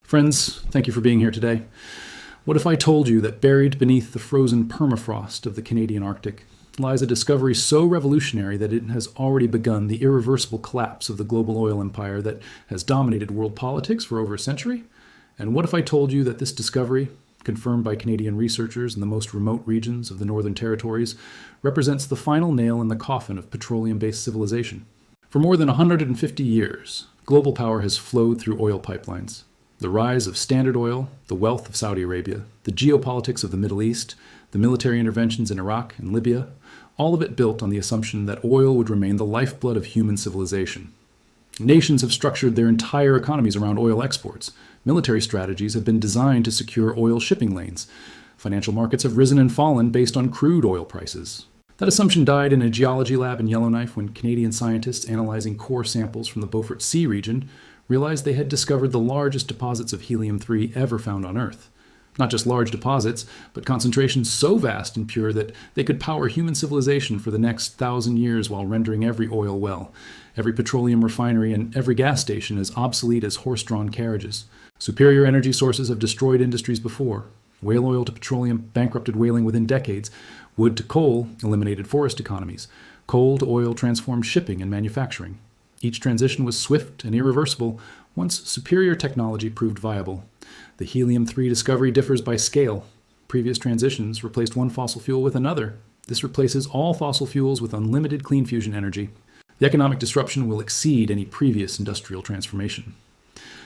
Friends, thank you for being here today. What if I told you that buried beneath the frozen permafrost of the Canadian Arctic lies a discovery so revolutionary that it has already begun the irreversible collapse of the global oil empire that has dominated world politics for over a century? And what if I told you that this discovery, confirmed by Canadian researchers in the most remote regions of the Northern Territories, represents the final nail in the coffin of petroleum-based civilization? For more than 150 years, global power has flowed through oil pipelines. The rise of Standard Oil, the wealth of Saudi Arabia, the geopolitics of the Middle East, the military interventions in Iraq and Libya, all of it built on the assumption that oil would remain the lifeblood of human civilization. Nations have structured their entire economies around oil exports. Military strategies have been designed to secure oil shipping lanes. Financial markets have risen and fallen based on crude oil prices. That assumption died in a geology lab in Yellowknife when Canadian scientists analyzing core samples from the Beaufort Sea region realized they had discovered the largest deposits of helium-3 ever found on Earth. Not just large deposits, but concentrations so vast and pure that they could power human civilization for the next 1,000 years while rendering every oil well, every petroleum refinery, and every gas station as obsolete as horse-drawn carriages. Superior energy sources have destroyed industries before. Whale oil to petroleum bankrupted whaling within decades. Wood to coal eliminated forest economies. Coal to oil transformed shipping and manufacturing. Each transition was swift and irreversible once superior technology proved viable. The helium-3 discovery differs by scale. Previous transitions replaced one fossil fuel with another. This replaces all fossil fuels with unlimited clean fusion energy. The economic disruption will exceed any previous industrial transformation.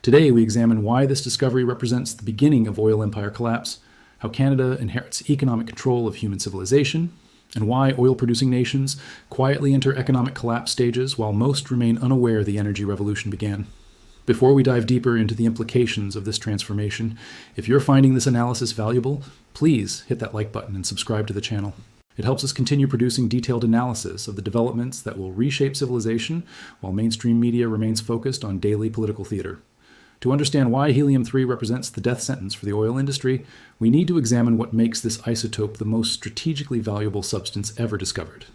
Today, we examine why this discovery represents the beginning of oil empire collapse, how Canada inherits economic control of human civilization, and why oil-producing nations quietly enter economic collapse stages while most remain unaware the energy revolution began. Before we dive deeper into the implications of this transformation, if you're finding this analysis valuable, please hit that like button and subscribe to the channel. It helps us continue producing detailed analysis of the developments that will reshape civilization while mainstream media remains focused on daily political theater. To understand why helium-3 represents the death sentence for the oil industry, we need to examine what makes this isotope the most strategically valuable substance ever discovered.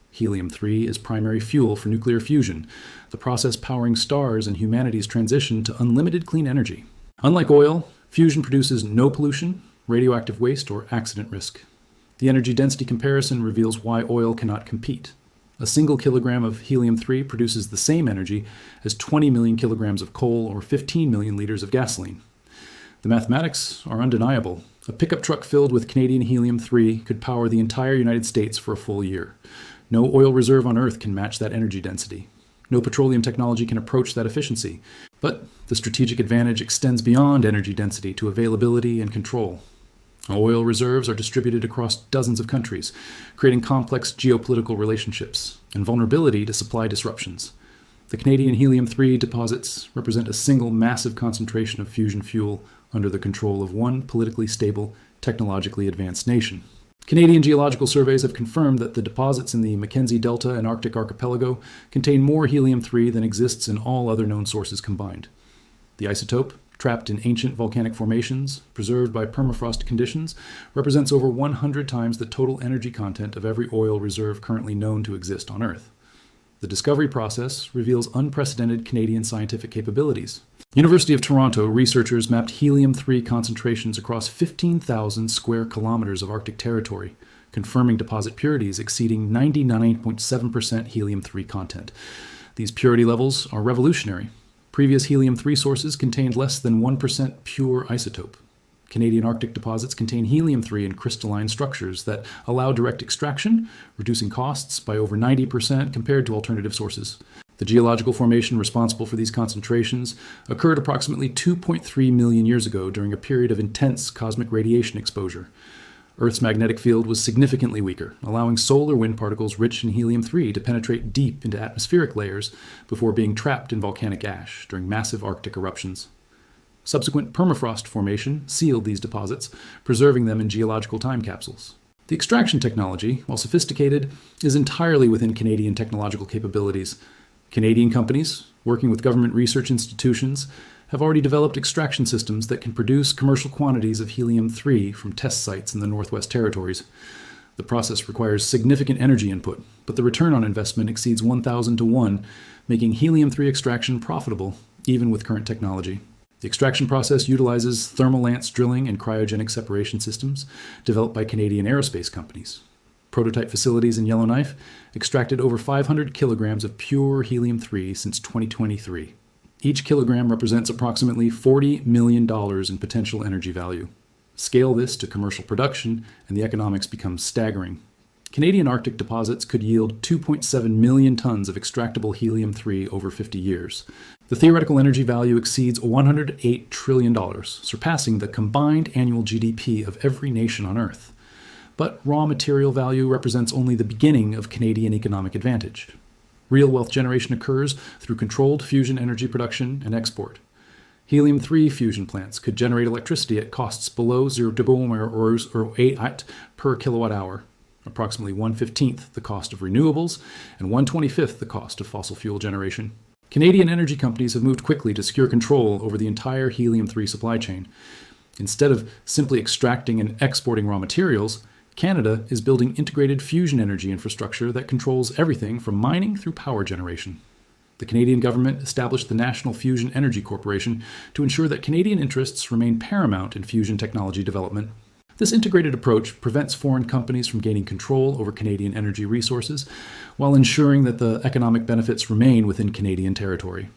Helium-3 is primary fuel for nuclear fusion, the process powering stars and humanity's transition to unlimited clean energy. Unlike oil, fusion produces no pollution, radioactive waste, or accident risk. The energy density comparison reveals why oil cannot compete. A single kilogram of helium-3 produces the same energy as 20 million kilograms of coal or 15 million liters of gasoline. The mathematics are undeniable. A pickup truck filled with Canadian helium-3 could power the entire United States for a full year. No oil reserve on Earth can match that energy density. No petroleum technology can approach that efficiency. But the strategic advantage extends beyond energy density to availability and control. Oil reserves are distributed across dozens of countries, creating complex geopolitical relationships and vulnerability to supply disruptions. The Canadian helium-3 deposits represent a single massive concentration of fusion fuel under the control of one politically stable, technologically advanced nation. Canadian geological surveys have confirmed that the deposits in the Mackenzie Delta and Arctic archipelago contain more helium-3 than exists in all other known sources combined. The isotope, trapped in ancient volcanic formations, preserved by permafrost conditions, represents over 100 times the total energy content of every oil reserve currently known to exist on Earth. The discovery process reveals unprecedented Canadian scientific capabilities. University of Toronto researchers mapped helium-3 concentrations across 15,000 square kilometers of Arctic territory, confirming deposit purities exceeding 99.7% helium-3 content. These purity levels are revolutionary. Previous helium-3 sources contained less than 1% pure isotope. Canadian Arctic deposits contain helium-3 in crystalline structures that allow direct extraction, reducing costs by over 90% compared to alternative sources. The geological formation responsible for these concentrations occurred approximately 2.3 million years ago during a period of intense cosmic radiation exposure. Earth's magnetic field was significantly weaker, allowing solar wind particles rich in helium-3 to penetrate deep into atmospheric layers before being trapped in volcanic ash during massive Arctic eruptions. Subsequent permafrost formation sealed these deposits, preserving them in geological time capsules. The extraction technology, while sophisticated, is entirely within Canadian technological capabilities. Canadian companies, working with government research institutions, have already developed extraction systems that can produce commercial quantities of helium-3 from test sites in the Northwest Territories. The process requires significant energy input, but the return on investment exceeds 1,000 to 1, making helium-3 extraction profitable, even with current technology. The extraction process utilizes thermal lance drilling and cryogenic separation systems developed by Canadian aerospace companies. Prototype facilities in Yellowknife extracted over 500 kilograms of pure helium-3 since 2023. Each kilogram represents approximately $40 million in potential energy value. Scale this to commercial production, and the economics become staggering. Canadian Arctic deposits could yield 2.7 million tons of extractable helium-3 over 50 years. The theoretical energy value exceeds $108 trillion, surpassing the combined annual GDP of every nation on Earth. But raw material value represents only the beginning of Canadian economic advantage. Real wealth generation occurs through controlled fusion energy production and export. Helium-3 fusion plants could generate electricity at costs below 0 or 8 per kilowatt hour, approximately 1/15 the cost of renewables and 1/25 the cost of fossil fuel generation. Canadian energy companies have moved quickly to secure control over the entire helium-3 supply chain. Instead of simply extracting and exporting raw materials, Canada is building integrated fusion energy infrastructure that controls everything from mining through power generation. The Canadian government established the National Fusion Energy Corporation to ensure that Canadian interests remain paramount in fusion technology development. This integrated approach prevents foreign companies from gaining control over Canadian energy resources while ensuring that the economic benefits remain within Canadian territory.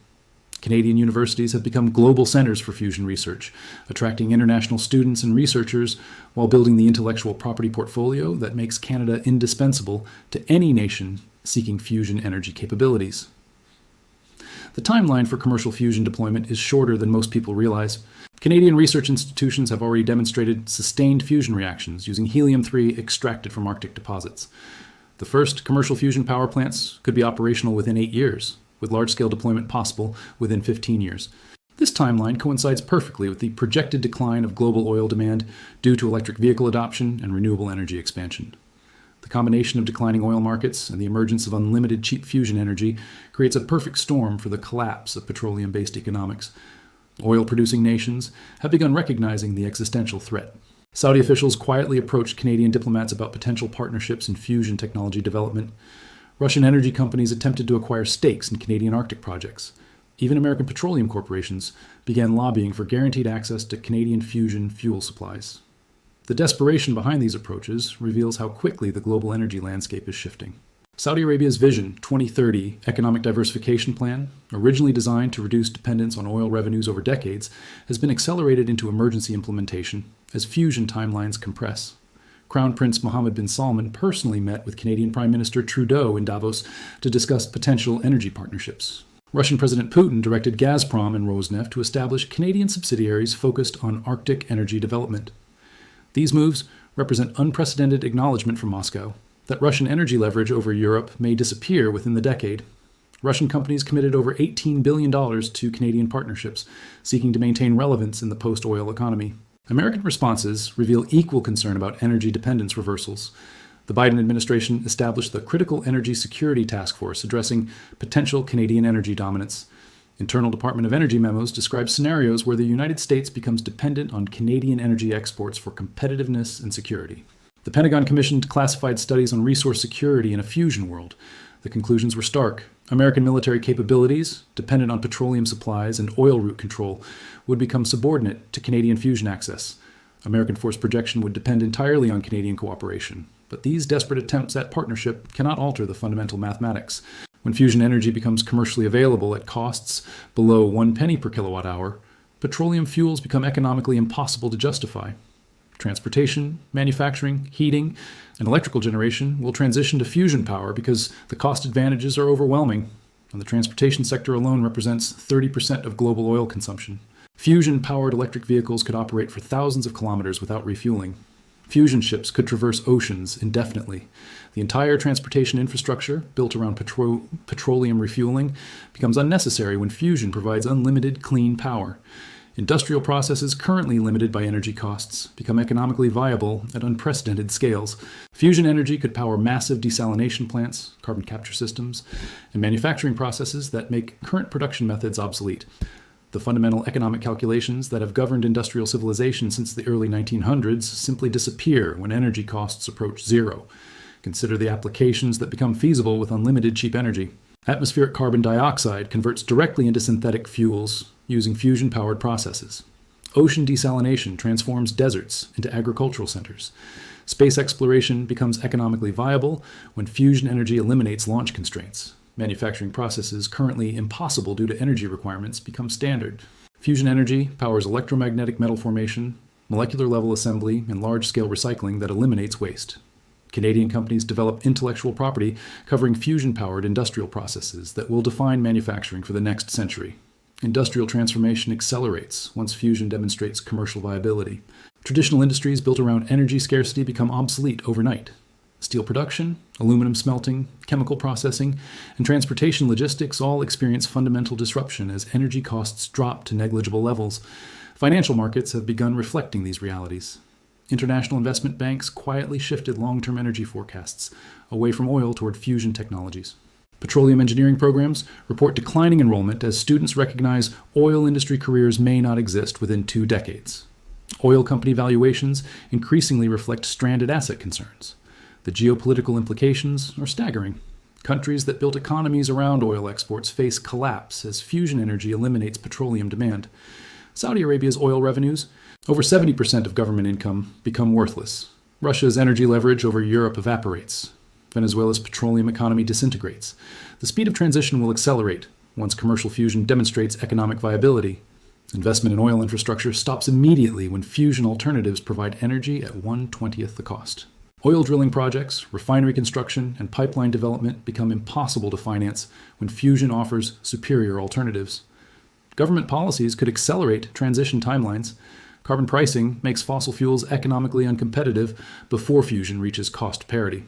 Canadian universities have become global centers for fusion research, attracting international students and researchers while building the intellectual property portfolio that makes Canada indispensable to any nation seeking fusion energy capabilities. The timeline for commercial fusion deployment is shorter than most people realize. Canadian research institutions have already demonstrated sustained fusion reactions using helium-3 extracted from Arctic deposits. The first commercial fusion power plants could be operational within 8 years, with large-scale deployment possible within 15 years. This timeline coincides perfectly with the projected decline of global oil demand due to electric vehicle adoption and renewable energy expansion. The combination of declining oil markets and the emergence of unlimited cheap fusion energy creates a perfect storm for the collapse of petroleum-based economics. Oil-producing nations have begun recognizing the existential threat. Saudi officials quietly approached Canadian diplomats about potential partnerships in fusion technology development. Russian energy companies attempted to acquire stakes in Canadian Arctic projects. Even American petroleum corporations began lobbying for guaranteed access to Canadian fusion fuel supplies. The desperation behind these approaches reveals how quickly the global energy landscape is shifting. Saudi Arabia's Vision 2030 Economic Diversification Plan, originally designed to reduce dependence on oil revenues over decades, has been accelerated into emergency implementation as fusion timelines compress. Crown Prince Mohammed bin Salman personally met with Canadian Prime Minister Trudeau in Davos to discuss potential energy partnerships. Russian President Putin directed Gazprom and Rosneft to establish Canadian subsidiaries focused on Arctic energy development. These moves represent unprecedented acknowledgement from Moscow that Russian energy leverage over Europe may disappear within the decade. Russian companies committed over $18 billion to Canadian partnerships, seeking to maintain relevance in the post-oil economy. American responses reveal equal concern about energy dependence reversals. The Biden administration established the Critical Energy Security Task Force addressing potential Canadian energy dominance. Internal Department of Energy memos describe scenarios where the United States becomes dependent on Canadian energy exports for competitiveness and security. The Pentagon commissioned classified studies on resource security in a fusion world. The conclusions were stark. American military capabilities, dependent on petroleum supplies and oil route control, would become subordinate to Canadian fusion access. American force projection would depend entirely on Canadian cooperation. But these desperate attempts at partnership cannot alter the fundamental mathematics. When fusion energy becomes commercially available at costs below 1 penny per kilowatt hour, petroleum fuels become economically impossible to justify. Transportation, manufacturing, heating, and electrical generation will transition to fusion power because the cost advantages are overwhelming, and the transportation sector alone represents 30% of global oil consumption. Fusion-powered electric vehicles could operate for thousands of kilometers without refueling. Fusion ships could traverse oceans indefinitely. The entire transportation infrastructure, built around petroleum refueling, becomes unnecessary when fusion provides unlimited clean power. Industrial processes currently limited by energy costs become economically viable at unprecedented scales. Fusion energy could power massive desalination plants, carbon capture systems, and manufacturing processes that make current production methods obsolete. The fundamental economic calculations that have governed industrial civilization since the early 1900s simply disappear when energy costs approach zero. Consider the applications that become feasible with unlimited cheap energy. Atmospheric carbon dioxide converts directly into synthetic fuels, using fusion-powered processes. Ocean desalination transforms deserts into agricultural centers. Space exploration becomes economically viable when fusion energy eliminates launch constraints. Manufacturing processes currently impossible due to energy requirements become standard. Fusion energy powers electromagnetic metal formation, molecular-level assembly, and large-scale recycling that eliminates waste. Canadian companies develop intellectual property covering fusion-powered industrial processes that will define manufacturing for the next century. Industrial transformation accelerates once fusion demonstrates commercial viability. Traditional industries built around energy scarcity become obsolete overnight. Steel production, aluminum smelting, chemical processing, and transportation logistics all experience fundamental disruption as energy costs drop to negligible levels. Financial markets have begun reflecting these realities. International investment banks quietly shifted long-term energy forecasts away from oil toward fusion technologies. Petroleum engineering programs report declining enrollment as students recognize oil industry careers may not exist within 2 decades. Oil company valuations increasingly reflect stranded asset concerns. The geopolitical implications are staggering. Countries that built economies around oil exports face collapse as fusion energy eliminates petroleum demand. Saudi Arabia's oil revenues, over 70% of government income, become worthless. Russia's energy leverage over Europe evaporates. Venezuela's petroleum economy disintegrates. The speed of transition will accelerate once commercial fusion demonstrates economic viability. Investment in oil infrastructure stops immediately when fusion alternatives provide energy at 1/20th the cost. Oil drilling projects, refinery construction, and pipeline development become impossible to finance when fusion offers superior alternatives. Government policies could accelerate transition timelines. Carbon pricing makes fossil fuels economically uncompetitive before fusion reaches cost parity.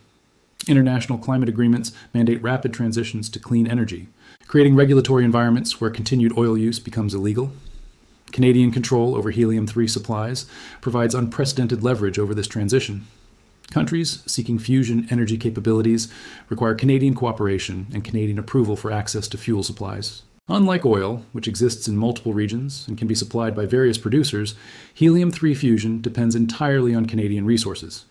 International climate agreements mandate rapid transitions to clean energy, creating regulatory environments where continued oil use becomes illegal. Canadian control over helium-3 supplies provides unprecedented leverage over this transition. Countries seeking fusion energy capabilities require Canadian cooperation and Canadian approval for access to fuel supplies. Unlike oil, which exists in multiple regions and can be supplied by various producers, helium-3 fusion depends entirely on Canadian resources.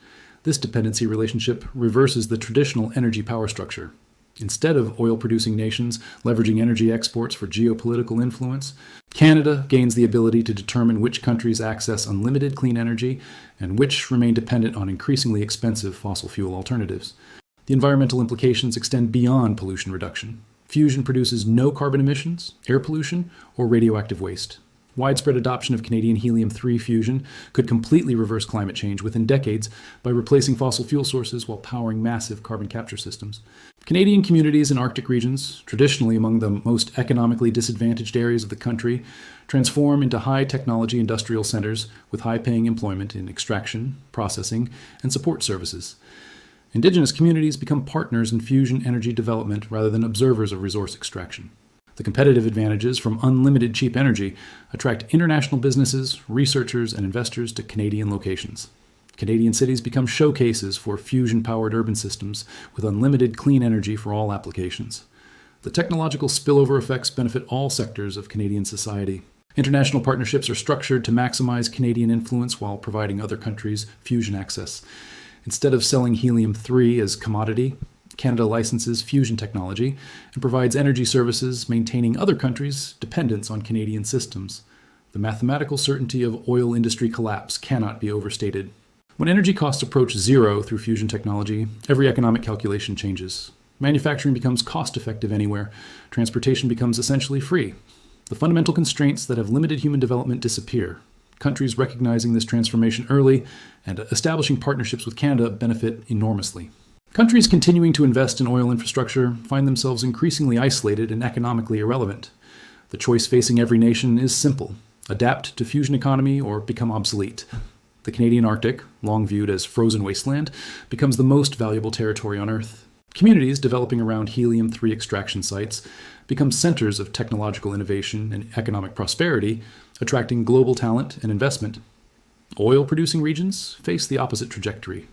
This dependency relationship reverses the traditional energy power structure. Instead of oil-producing nations leveraging energy exports for geopolitical influence, Canada gains the ability to determine which countries access unlimited clean energy and which remain dependent on increasingly expensive fossil fuel alternatives. The environmental implications extend beyond pollution reduction. Fusion produces no carbon emissions, air pollution, or radioactive waste. Widespread adoption of Canadian helium-3 fusion could completely reverse climate change within decades by replacing fossil fuel sources while powering massive carbon capture systems. Canadian communities in Arctic regions, traditionally among the most economically disadvantaged areas of the country, transform into high-technology industrial centers with high-paying employment in extraction, processing, and support services. Indigenous communities become partners in fusion energy development rather than observers of resource extraction. The competitive advantages from unlimited cheap energy attract international businesses, researchers, and investors to Canadian locations. Canadian cities become showcases for fusion-powered urban systems with unlimited clean energy for all applications. The technological spillover effects benefit all sectors of Canadian society. International partnerships are structured to maximize Canadian influence while providing other countries fusion access. Instead of selling helium-3 as commodity, Canada licenses fusion technology and provides energy services, maintaining other countries' dependence on Canadian systems. The mathematical certainty of oil industry collapse cannot be overstated. When energy costs approach zero through fusion technology, every economic calculation changes. Manufacturing becomes cost-effective anywhere. Transportation becomes essentially free. The fundamental constraints that have limited human development disappear. Countries recognizing this transformation early and establishing partnerships with Canada benefit enormously. Countries continuing to invest in oil infrastructure find themselves increasingly isolated and economically irrelevant. The choice facing every nation is simple: adapt to fusion economy or become obsolete. The Canadian Arctic, long viewed as frozen wasteland, becomes the most valuable territory on Earth. Communities developing around helium-3 extraction sites become centers of technological innovation and economic prosperity, attracting global talent and investment. Oil-producing regions face the opposite trajectory.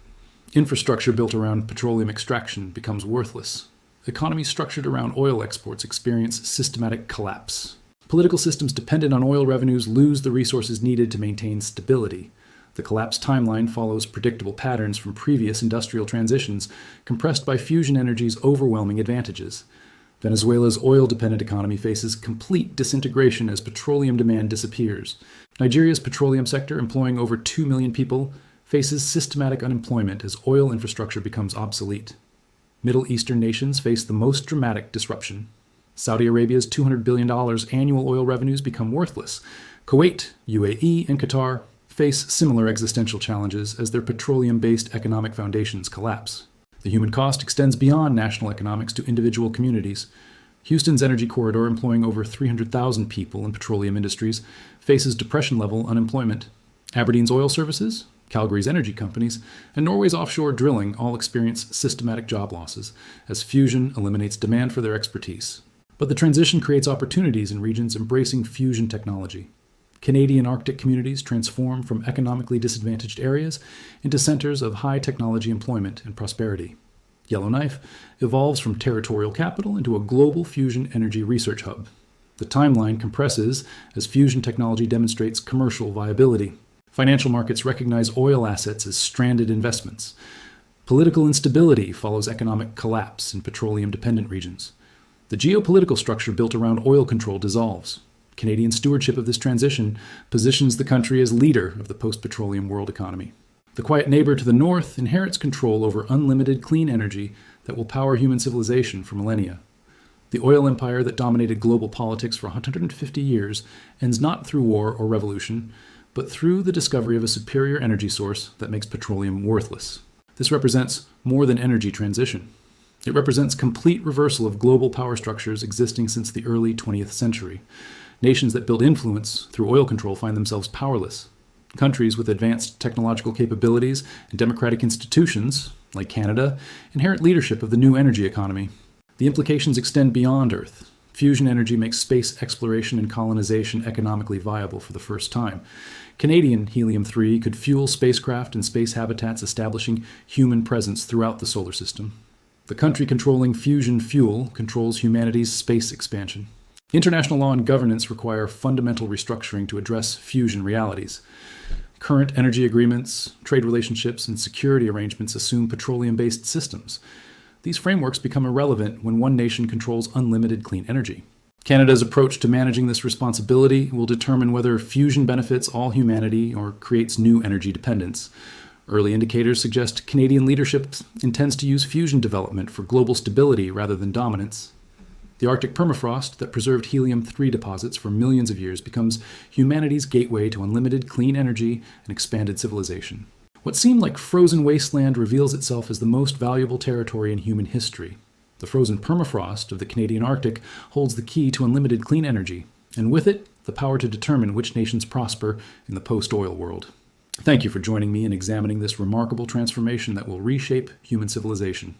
Infrastructure built around petroleum extraction becomes worthless. Economies structured around oil exports experience systematic collapse. Political systems dependent on oil revenues lose the resources needed to maintain stability. The collapse timeline follows predictable patterns from previous industrial transitions, compressed by fusion energy's overwhelming advantages. Venezuela's oil-dependent economy faces complete disintegration as petroleum demand disappears. Nigeria's petroleum sector, employing over 2 million people, faces systematic unemployment as oil infrastructure becomes obsolete. Middle Eastern nations face the most dramatic disruption. Saudi Arabia's $200 billion annual oil revenues become worthless. Kuwait, UAE, and Qatar face similar existential challenges as their petroleum-based economic foundations collapse. The human cost extends beyond national economics to individual communities. Houston's energy corridor, employing over 300,000 people in petroleum industries, faces depression-level unemployment. Aberdeen's oil services, Calgary's energy companies, and Norway's offshore drilling all experience systematic job losses as fusion eliminates demand for their expertise. But the transition creates opportunities in regions embracing fusion technology. Canadian Arctic communities transform from economically disadvantaged areas into centers of high technology employment and prosperity. Yellowknife evolves from territorial capital into a global fusion energy research hub. The timeline compresses as fusion technology demonstrates commercial viability. Financial markets recognize oil assets as stranded investments. Political instability follows economic collapse in petroleum-dependent regions. The geopolitical structure built around oil control dissolves. Canadian stewardship of this transition positions the country as leader of the post-petroleum world economy. The quiet neighbor to the north inherits control over unlimited clean energy that will power human civilization for millennia. The oil empire that dominated global politics for 150 years ends not through war or revolution, but through the discovery of a superior energy source that makes petroleum worthless. This represents more than energy transition. It represents complete reversal of global power structures existing since the early 20th century. Nations that build influence through oil control find themselves powerless. Countries with advanced technological capabilities and democratic institutions, like Canada, inherit leadership of the new energy economy. The implications extend beyond Earth. Fusion energy makes space exploration and colonization economically viable for the first time. Canadian helium-3 could fuel spacecraft and space habitats, establishing human presence throughout the solar system. The country controlling fusion fuel controls humanity's space expansion. International law and governance require fundamental restructuring to address fusion realities. Current energy agreements, trade relationships, and security arrangements assume petroleum-based systems. These frameworks become irrelevant when one nation controls unlimited clean energy. Canada's approach to managing this responsibility will determine whether fusion benefits all humanity or creates new energy dependence. Early indicators suggest Canadian leadership intends to use fusion development for global stability rather than dominance. The Arctic permafrost that preserved helium-3 deposits for millions of years becomes humanity's gateway to unlimited clean energy and expanded civilization. What seemed like frozen wasteland reveals itself as the most valuable territory in human history. The frozen permafrost of the Canadian Arctic holds the key to unlimited clean energy, and with it, the power to determine which nations prosper in the post-oil world. Thank you for joining me in examining this remarkable transformation that will reshape human civilization.